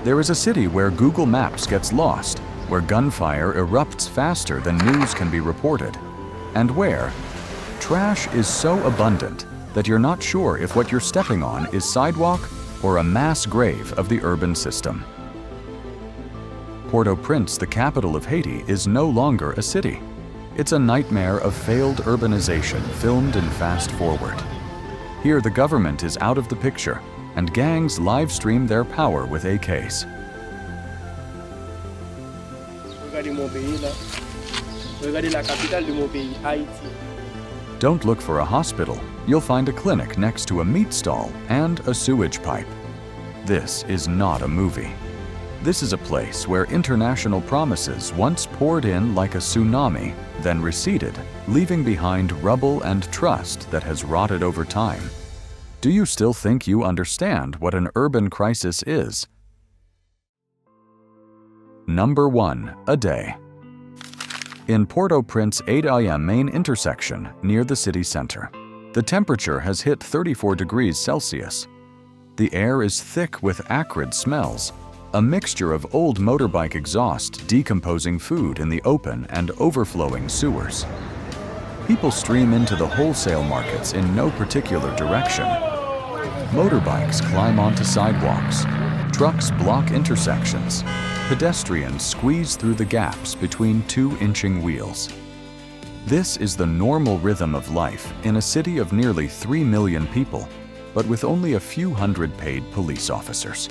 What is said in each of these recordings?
There is a city where Google Maps gets lost, where gunfire erupts faster than news can be reported, and where trash is so abundant that you're not sure if what you're stepping on is sidewalk or a mass grave of the urban system. Port-au-Prince, the capital of Haiti, is no longer a city. It's a nightmare of failed urbanization filmed in fast forward. Here the government is out of the picture, and gangs live stream their power with AKs. Don't look for a hospital. You'll find a clinic next to a meat stall and a sewage pipe. This is not a movie. This is a place where international promises once poured in like a tsunami, then receded, leaving behind rubble and trust that has rotted over time. Do you still think you understand what an urban crisis is? Number 1. A day. In Port-au-Prince 8 a.m. main intersection near the city center, the temperature has hit 34 degrees Celsius. The air is thick with acrid smells, a mixture of old motorbike exhaust decomposing food in the open and overflowing sewers. People stream into the wholesale markets in no particular direction. Motorbikes climb onto sidewalks. Trucks block intersections. Pedestrians squeeze through the gaps between two-inching wheels. This is the normal rhythm of life in a city of nearly 3 million people, but with only a few hundred paid police officers.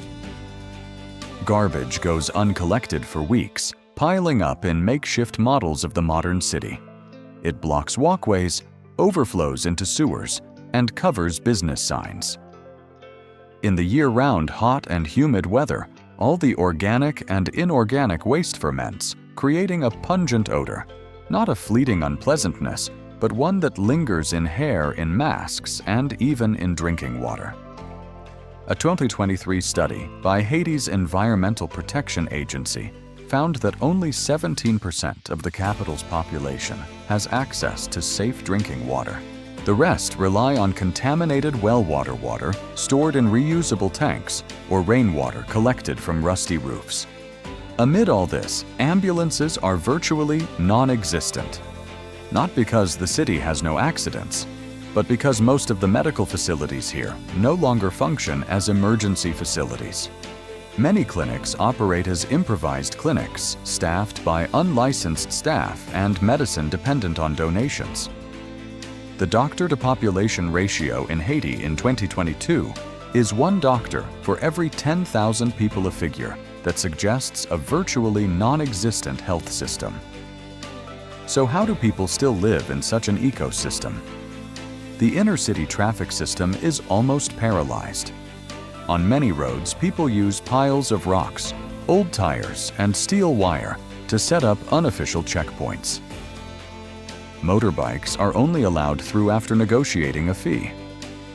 Garbage goes uncollected for weeks, piling up in makeshift models of the modern city. It blocks walkways, overflows into sewers, and covers business signs. In the year-round hot and humid weather, all the organic and inorganic waste ferments, creating a pungent odor, not a fleeting unpleasantness, but one that lingers in hair, in masks, and even in drinking water. A 2023 study by Haiti's Environmental Protection Agency found that only 17% of the capital's population has access to safe drinking water. The rest rely on contaminated well water stored in reusable tanks or rainwater collected from rusty roofs. Amid all this, ambulances are virtually non-existent. Not because the city has no accidents, but because most of the medical facilities here no longer function as emergency facilities. Many clinics operate as improvised clinics, staffed by unlicensed staff and medicine dependent on donations. The doctor-to-population ratio in Haiti in 2022 is 1 doctor for every 10,000 people, a figure that suggests a virtually non-existent health system. So how do people still live in such an ecosystem? The inner-city traffic system is almost paralyzed. On many roads, people use piles of rocks, old tires, and steel wire to set up unofficial checkpoints. Motorbikes are only allowed through after negotiating a fee.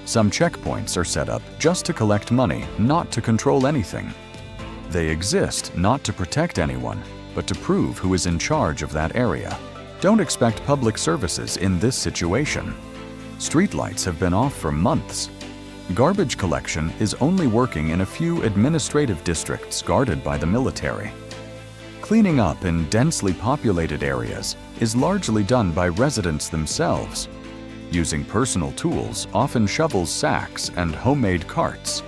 Some checkpoints are set up just to collect money, not to control anything. They exist not to protect anyone, but to prove who is in charge of that area. Don't expect public services in this situation. Streetlights have been off for months. Garbage collection is only working in a few administrative districts guarded by the military. Cleaning up in densely populated areas is largely done by residents themselves, using personal tools, often shovels, sacks, and homemade carts.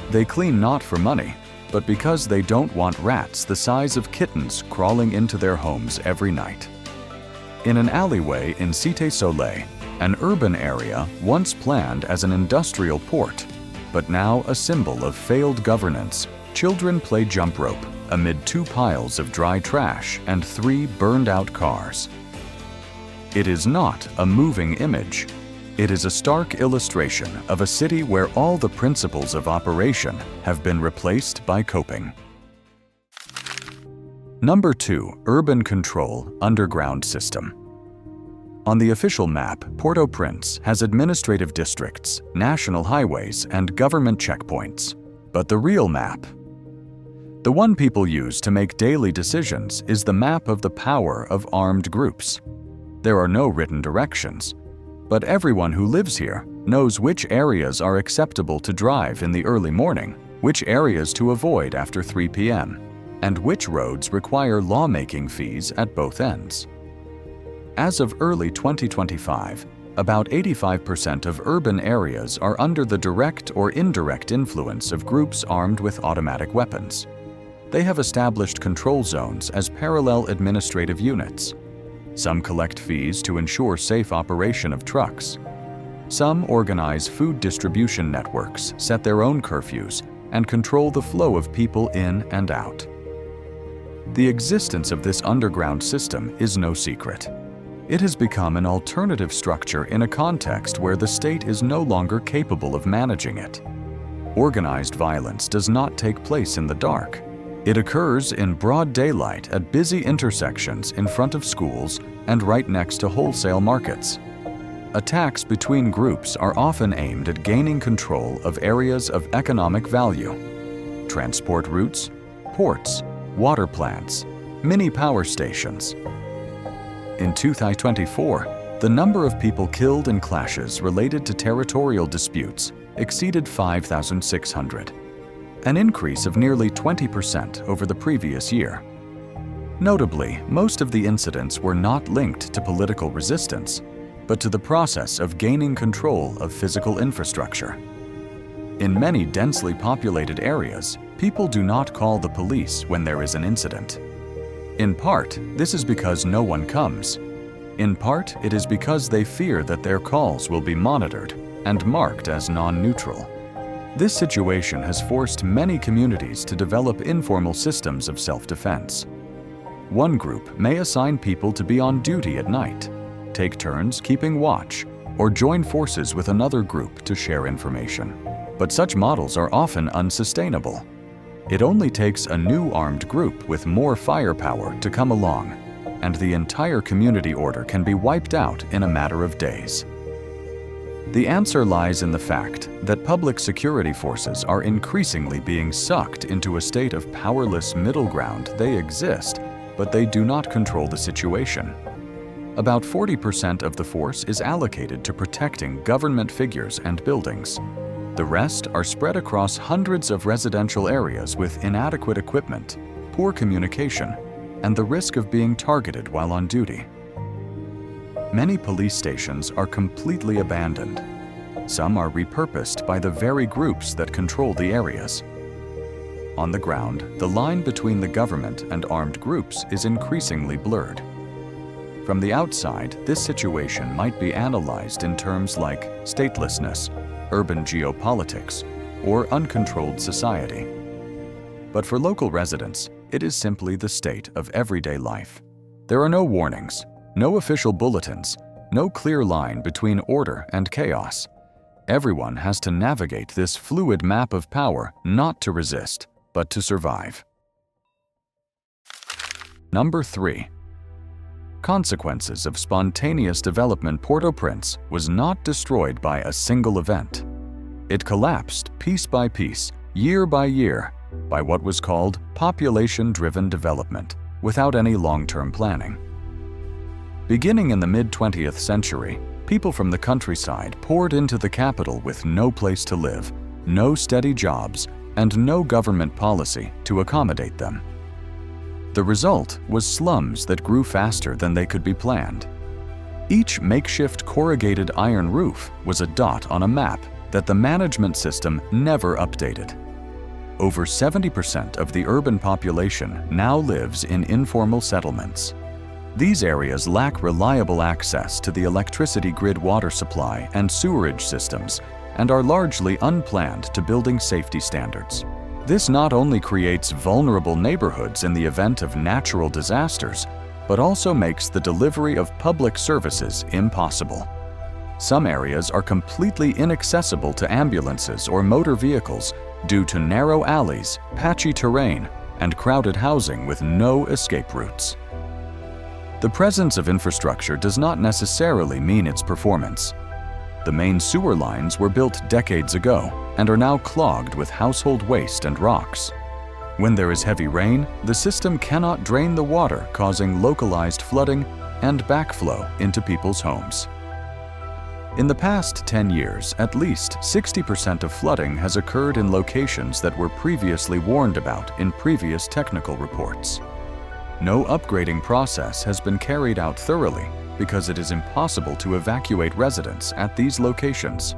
They clean not for money, but because they don't want rats the size of kittens crawling into their homes every night. In an alleyway in Cité Soleil, an urban area once planned as an industrial port, but now a symbol of failed governance, children play jump rope amid 2 piles of dry trash and 3 burned-out cars. It is not a moving image. It is a stark illustration of a city where all the principles of operation have been replaced by coping. Number 2. Urban Control Underground System. On the official map, Port-au-Prince has administrative districts, national highways, and government checkpoints. But the real map, the one people use to make daily decisions, is the map of the power of armed groups. There are no written directions, but everyone who lives here knows which areas are acceptable to drive in the early morning which areas to avoid after 3 p.m., and which roads require lawmaking fees at both ends. As of early 2025, about 85% of urban areas are under the direct or indirect influence of groups armed with automatic weapons. They have established control zones as parallel administrative units. Some collect fees to ensure safe operation of trucks. Some organize food distribution networks, set their own curfews, and control the flow of people in and out. The existence of this underground system is no secret. It has become an alternative structure in a context where the state is no longer capable of managing it. Organized violence does not take place in the dark. It occurs in broad daylight at busy intersections in front of schools and right next to wholesale markets. Attacks between groups are often aimed at gaining control of areas of economic value: transport routes, ports, water plants, mini power stations. In 2024, the number of people killed in clashes related to territorial disputes exceeded 5,600, an increase of nearly 20% over the previous year. Notably, most of the incidents were not linked to political resistance, but to the process of gaining control of physical infrastructure. In many densely populated areas, people do not call the police when there is an incident. In part, this is because no one comes. In part, it is because they fear that their calls will be monitored and marked as non-neutral. This situation has forced many communities to develop informal systems of self-defense. One group may assign people to be on duty at night, take turns keeping watch, or join forces with another group to share information. But such models are often unsustainable. It only takes a new armed group with more firepower to come along, and the entire community order can be wiped out in a matter of days. The answer lies in the fact that public security forces are increasingly being sucked into a state of powerless middle ground. They exist, but they do not control the situation. About 40% of the force is allocated to protecting government figures and buildings. The rest are spread across hundreds of residential areas with inadequate equipment, poor communication, and the risk of being targeted while on duty. Many police stations are completely abandoned. Some are repurposed by the very groups that control the areas. On the ground, the line between the government and armed groups is increasingly blurred. From the outside, this situation might be analyzed in terms like statelessness, urban geopolitics, or uncontrolled society. But for local residents, it is simply the state of everyday life. There are no warnings, no official bulletins, no clear line between order and chaos. Everyone has to navigate this fluid map of power, not to resist, but to survive. Number 3. Consequences of spontaneous development. Port-au-Prince was not destroyed by a single event. It collapsed piece by piece, year by year, by what was called population-driven development, without any long-term planning. Beginning in the mid-20th century, people from the countryside poured into the capital with no place to live, no steady jobs, and no government policy to accommodate them. The result was slums that grew faster than they could be planned. Each makeshift corrugated iron roof was a dot on a map that the management system never updated. Over 70% of the urban population now lives in informal settlements. These areas lack reliable access to the electricity grid, water supply, and sewerage systems, and are largely unplanned to building safety standards. This not only creates vulnerable neighborhoods in the event of natural disasters, but also makes the delivery of public services impossible. Some areas are completely inaccessible to ambulances or motor vehicles due to narrow alleys, patchy terrain, and crowded housing with no escape routes. The presence of infrastructure does not necessarily mean its performance. The main sewer lines were built decades ago and are now clogged with household waste and rocks. When there is heavy rain, the system cannot drain the water, causing localized flooding and backflow into people's homes. In the past 10 years, at least 60% of flooding has occurred in locations that were previously warned about in previous technical reports. No upgrading process has been carried out thoroughly because it is impossible to evacuate residents at these locations.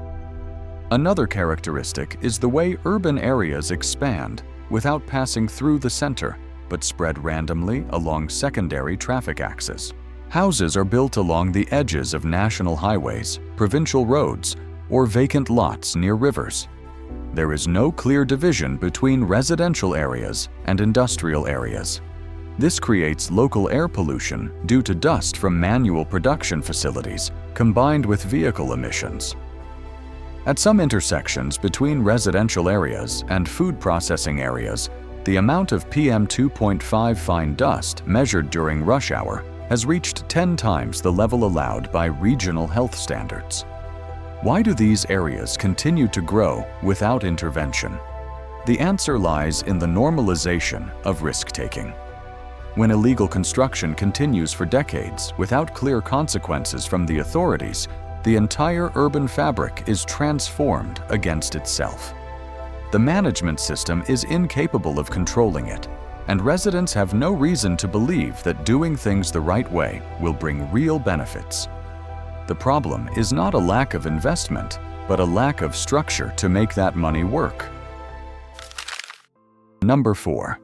Another characteristic is the way urban areas expand without passing through the center, but spread randomly along secondary traffic axes. Houses are built along the edges of national highways, provincial roads, or vacant lots near rivers. There is no clear division between residential areas and industrial areas. This creates local air pollution due to dust from manual production facilities combined with vehicle emissions. At some intersections between residential areas and food processing areas, the amount of PM 2.5 fine dust measured during rush hour has reached 10 times the level allowed by regional health standards. Why do these areas continue to grow without intervention? The answer lies in the normalization of risk-taking. When illegal construction continues for decades without clear consequences from the authorities, the entire urban fabric is transformed against itself. The management system is incapable of controlling it, and residents have no reason to believe that doing things the right way will bring real benefits. The problem is not a lack of investment, but a lack of structure to make that money work. Number 4.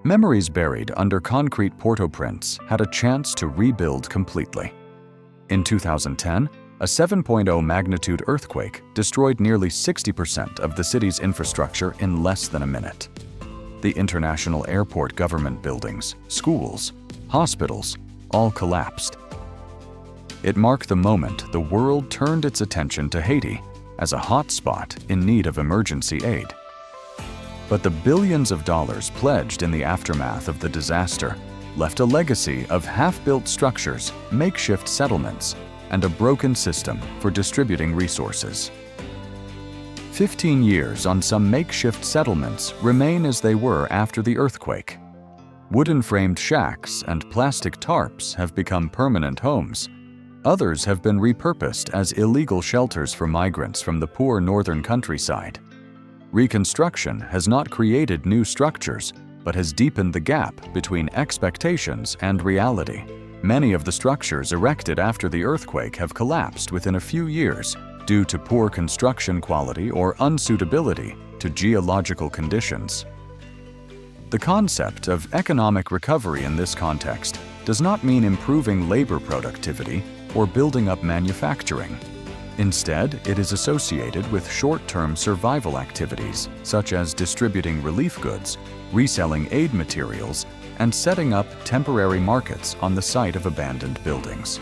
Memories buried under concrete Port-au-Prince had a chance to rebuild completely. In 2010, a 7.0 magnitude earthquake destroyed nearly 60% of the city's infrastructure in less than a minute. The international airport government buildings, schools, hospitals, all collapsed. It marked the moment the world turned its attention to Haiti as a hot spot in need of emergency aid. But the billions of dollars pledged in the aftermath of the disaster left a legacy of half-built structures, makeshift settlements, and a broken system for distributing resources. 15 years on some makeshift settlements remain as they were after the earthquake. Wooden-framed shacks and plastic tarps have become permanent homes. Others have been repurposed as illegal shelters for migrants from the poor northern countryside. Reconstruction has not created new structures, but has deepened the gap between expectations and reality. Many of the structures erected after the earthquake have collapsed within a few years due to poor construction quality or unsuitability to geological conditions. The concept of economic recovery in this context does not mean improving labor productivity or building up manufacturing. Instead, it is associated with short-term survival activities such as distributing relief goods, reselling aid materials, and setting up temporary markets on the site of abandoned buildings.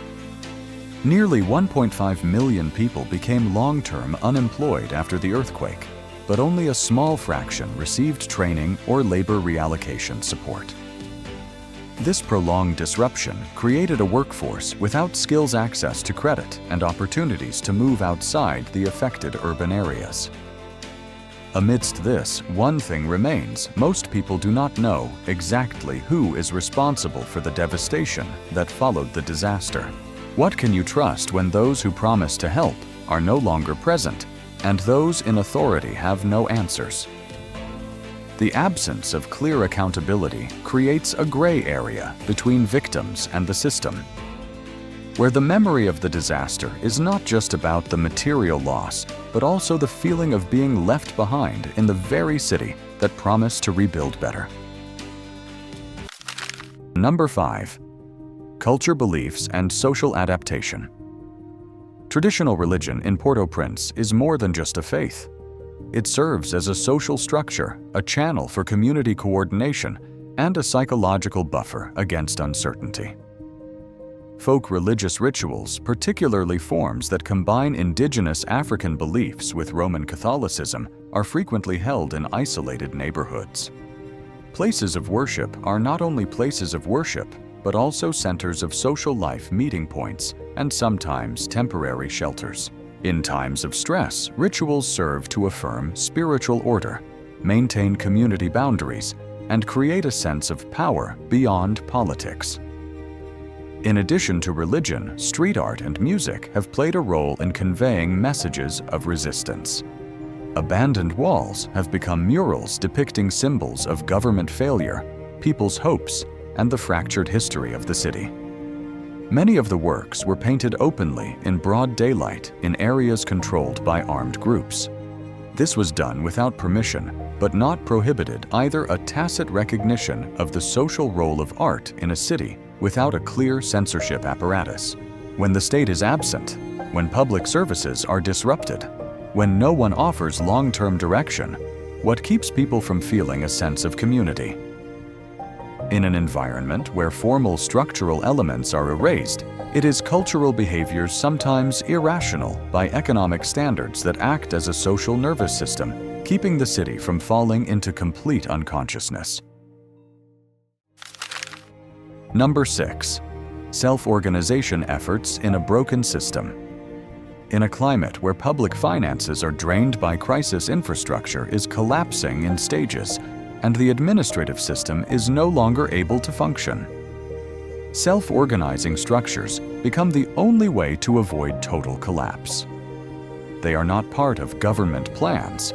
Nearly 1.5 million people became long-term unemployed after the earthquake, but only a small fraction received training or labor reallocation support. This prolonged disruption created a workforce without skills, access to credit, and opportunities to move outside the affected urban areas. Amidst this, one thing remains: most people do not know exactly who is responsible for the devastation that followed the disaster. What can you trust when those who promise to help are no longer present, and those in authority have no answers? The absence of clear accountability creates a gray area between victims and the system, where the memory of the disaster is not just about the material loss, but also the feeling of being left behind in the very city that promised to rebuild better. Number 5. Culture, beliefs, and social adaptation. Traditional religion in Port-au-Prince is more than just a faith. It serves as a social structure, a channel for community coordination, and a psychological buffer against uncertainty. Folk religious rituals, particularly forms that combine indigenous African beliefs with Roman Catholicism, are frequently held in isolated neighborhoods. Places of worship are not only places of worship, but also centers of social life, meeting points, and sometimes temporary shelters. In times of stress, rituals serve to affirm spiritual order, maintain community boundaries, and create a sense of power beyond politics. In addition to religion, street art and music have played a role in conveying messages of resistance. Abandoned walls have become murals depicting symbols of government failure, people's hopes, and the fractured history of the city. Many of the works were painted openly in broad daylight in areas controlled by armed groups. This was done without permission, but not prohibited either a tacit recognition of the social role of art in a city without a clear censorship apparatus. When the state is absent, when public services are disrupted, when no one offers long-term direction, what keeps people from feeling a sense of community? In an environment where formal structural elements are erased, it is cultural behaviors sometimes irrational by economic standards that act as a social nervous system, keeping the city from falling into complete unconsciousness. Number 6. Self-organization efforts in a broken system. In a climate where public finances are drained by crisis, infrastructure is collapsing in stages, and the administrative system is no longer able to function. Self-organizing structures become the only way to avoid total collapse. They are not part of government plans.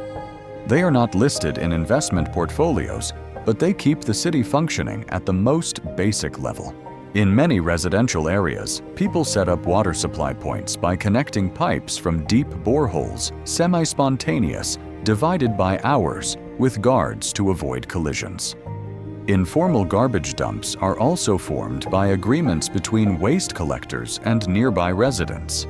They are not listed in investment portfolios, but they keep the city functioning at the most basic level. In many residential areas, people set up water supply points by connecting pipes from deep boreholes, semi-spontaneous, divided by hours, with guards to avoid collisions. Informal garbage dumps are also formed by agreements between waste collectors and nearby residents.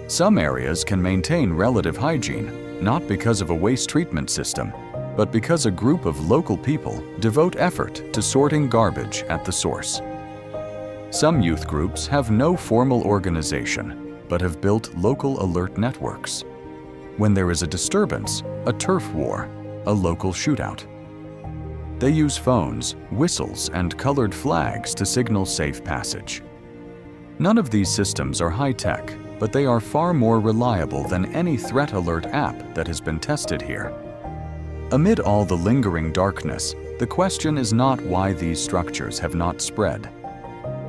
Some areas can maintain relative hygiene, not because of a waste treatment system, but because a group of local people devote effort to sorting garbage at the source. Some youth groups have no formal organization, but have built local alert networks. When there is a disturbance, a turf war, a local shootout. They use phones, whistles, and colored flags to signal safe passage. None of these systems are high-tech, but they are far more reliable than any threat alert app that has been tested here. Amid all the lingering darkness, the question is not why these structures have not spread.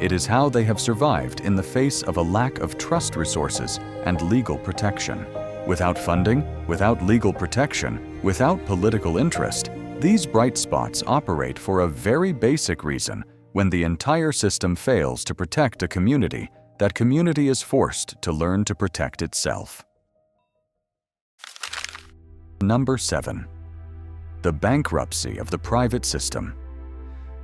It is how they have survived in the face of a lack of trust resources and legal protection. Without funding, without legal protection, without political interest, these bright spots operate for a very basic reason. When the entire system fails to protect a community, that community is forced to learn to protect itself. Number 7. The bankruptcy of the private system.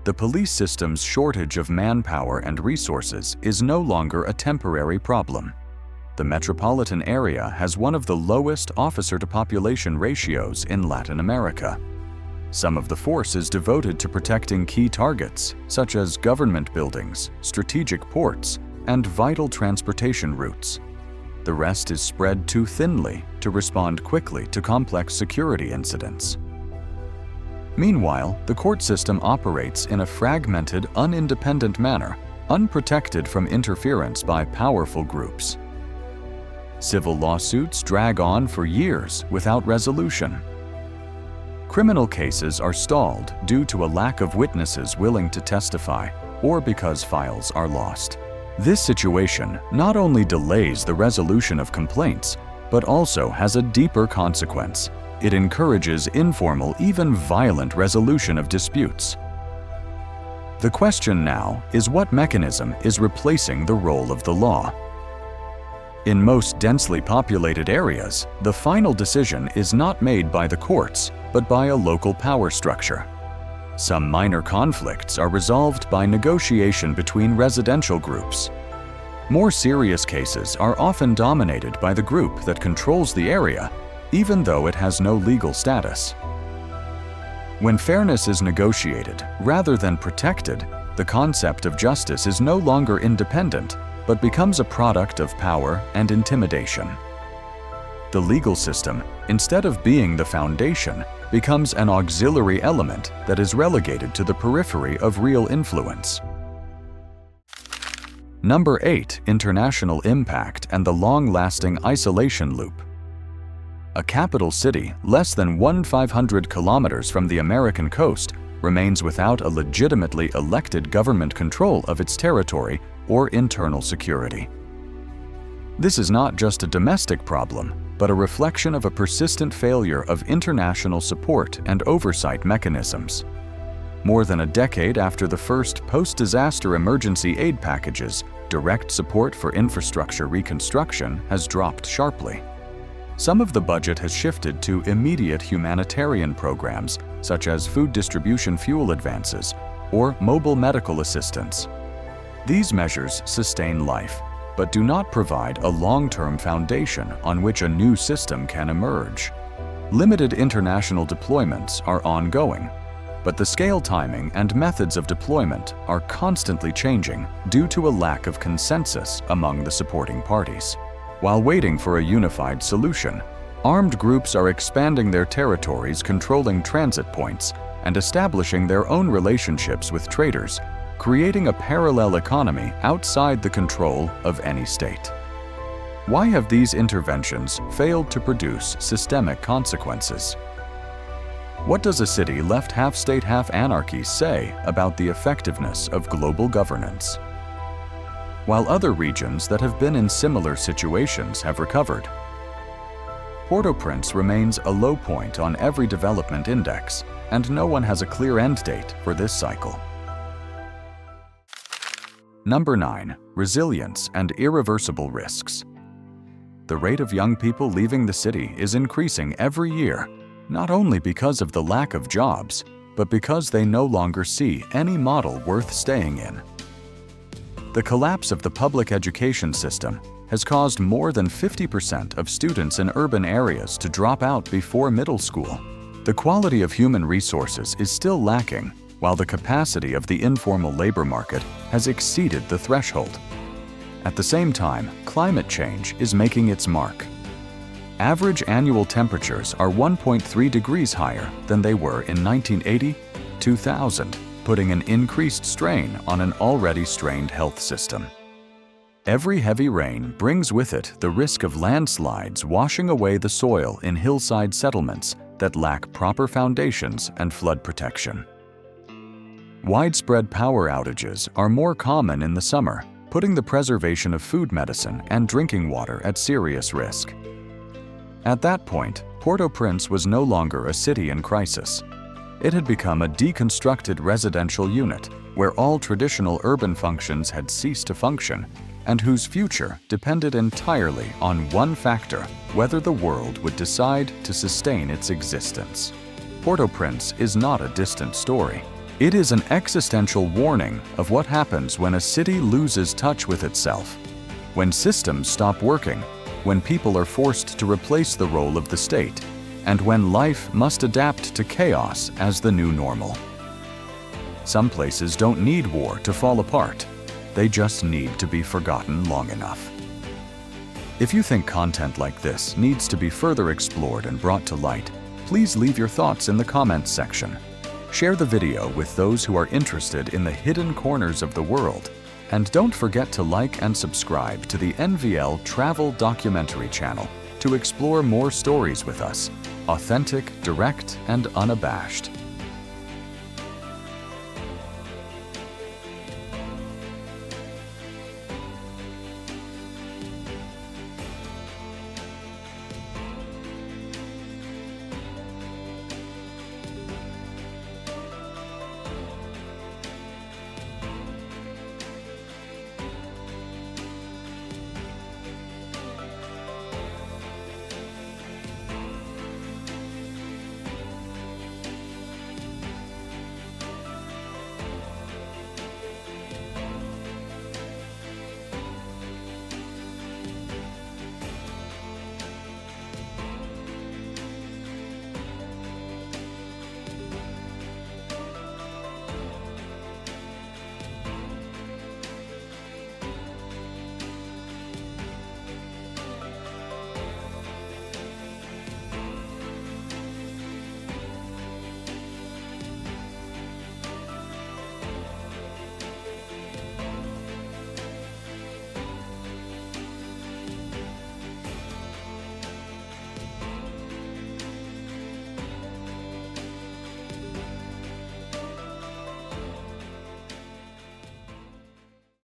The police system's shortage of manpower and resources is no longer a temporary problem. The metropolitan area has one of the lowest officer-to-population ratios in Latin America. Some of the force is devoted to protecting key targets, such as government buildings, strategic ports, and vital transportation routes. The rest is spread too thinly to respond quickly to complex security incidents. Meanwhile, the court system operates in a fragmented, unindependent manner, unprotected from interference by powerful groups. Civil lawsuits drag on for years without resolution. Criminal cases are stalled due to a lack of witnesses willing to testify or because files are lost. This situation not only delays the resolution of complaints, but also has a deeper consequence. It encourages informal, even violent resolution of disputes. The question now is what mechanism is replacing the role of the law? In most densely populated areas, the final decision is not made by the courts, but by a local power structure. Some minor conflicts are resolved by negotiation between residential groups. More serious cases are often dominated by the group that controls the area, even though it has no legal status. When fairness is negotiated rather than protected, the concept of justice is no longer independent, but becomes a product of power and intimidation. The legal system, instead of being the foundation, becomes an auxiliary element that is relegated to the periphery of real influence. Number 8. International impact and the long-lasting isolation loop. A capital city less than 1/500 kilometers from the American coast remains without a legitimately elected government control of its territory or internal security. This is not just a domestic problem, but a reflection of a persistent failure of international support and oversight mechanisms. More than a decade after the first post-disaster emergency aid packages, direct support for infrastructure reconstruction has dropped sharply. Some of the budget has shifted to immediate humanitarian programs, such as food distribution fuel advances or mobile medical assistance. These measures sustain life, but do not provide a long-term foundation on which a new system can emerge. Limited international deployments are ongoing, but the scale, timing, and methods of deployment are constantly changing due to a lack of consensus among the supporting parties. While waiting for a unified solution, armed groups are expanding their territories, controlling transit points, and establishing their own relationships with traders, creating a parallel economy outside the control of any state. Why have these interventions failed to produce systemic consequences? What does a city left half state, half anarchy say about the effectiveness of global governance? While other regions that have been in similar situations have recovered, Port-au-Prince remains a low point on every development index, and no one has a clear end date for this cycle. Number 9. Resilience and irreversible risks. The rate of young people leaving the city is increasing every year, not only because of the lack of jobs, but because they no longer see any model worth staying in. The collapse of the public education system has caused more than 50% of students in urban areas to drop out before middle school. The quality of human resources is still lacking, while the capacity of the informal labor market has exceeded the threshold. At the same time, climate change is making its mark. Average annual temperatures are 1.3 degrees higher than they were in 1980-2000, putting an increased strain on an already strained health system. Every heavy rain brings with it the risk of landslides washing away the soil in hillside settlements that lack proper foundations and flood protection. Widespread power outages are more common in the summer, putting the preservation of food, medicine, and drinking water at serious risk. At that point, Port-au-Prince was no longer a city in crisis. It had become a deconstructed residential unit where all traditional urban functions had ceased to function and whose future depended entirely on one factor: whether the world would decide to sustain its existence. Port-au-Prince is not a distant story. It is an existential warning of what happens when a city loses touch with itself, when systems stop working, when people are forced to replace the role of the state, and when life must adapt to chaos as the new normal. Some places don't need war to fall apart. They just need to be forgotten long enough. If you think content like this needs to be further explored and brought to light, please leave your thoughts in the comments section. Share the video with those who are interested in the hidden corners of the world, and don't forget to like and subscribe to the NVL Travel Documentary channel to explore more stories with us, authentic, direct, and unabashed.